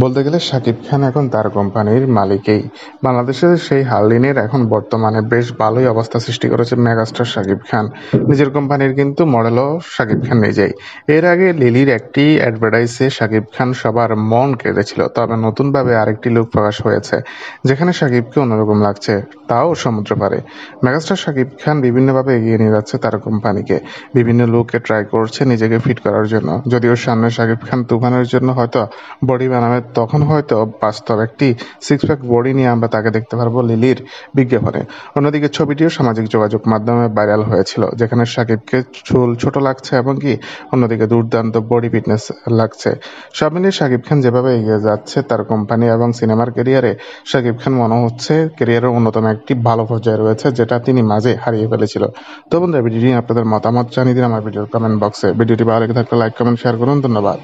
বলতে গেলে শাকিব খান এখন তার কোম্পানির মালিকই। বাংলাদেশের সেই হারলিনের এখন বর্তমানে বেশ ভালোই অবস্থা সৃষ্টি করেছে মেগাস্টার শাকিব খান। নিজের কোম্পানির কিন্তু মডেলও শাকিব খান নিজেই। এর আগে লিলির একটি অ্যাডভার্টাইজে শাকিব খান সবার মন কেড়েছিল, তবে নতুনভাবে আরেকটি লুক প্রকাশ হয়েছে যেখানে শাকিবকে অন্যরকম লাগছে, তাও সমুদ্র পাড়ে। মেগাস্টার শাকিব খান বিভিন্নভাবে এগিয়ে নিয়ে যাচ্ছে তার কোম্পানিকে, বিভিন্ন লুকে ট্রাই করছে নিজেকে ফিট করার জন্য। যদিও সামনে শাকিব খান তুফানের জন্য হয়তো বডি বানাবে, তখন হয়তো বাস্তব একটি সিক্স প্যাক বডি নিয়ে আমরা তাকে দেখতে পারবো লিলির বিজ্ঞাপনে। অন্যদিকে ছবিটিও সামাজিক যোগাযোগ মাধ্যমে ভাইরাল হয়েছিল, যেখানে শাকিবকে চুল ছোট লাগছে এবং কি অন্যদিকে দুর্দান্ত বডি ফিটনেস লাগছে। সব মিলিয়ে শাকিব খান যেভাবে এগিয়ে যাচ্ছে তার কোম্পানি এবং সিনেমার ক্যারিয়ারে, শাকিব খান মনে হচ্ছে ক্যারিয়ারের অন্যতম একটি ভালো পর্যায়ে রয়েছে, যেটা তিনি মাঝে হারিয়ে ফেলেছিল। তো বন্ধুরা, ভিডিওটি নিয়ে আপনাদের মতামত জানিয়ে দিন আমার ভিডিওর কমেন্ট বক্সে। ভিডিওটি ভালো লেগে থাকলে লাইক কমেন্ট শেয়ার করুন। ধন্যবাদ।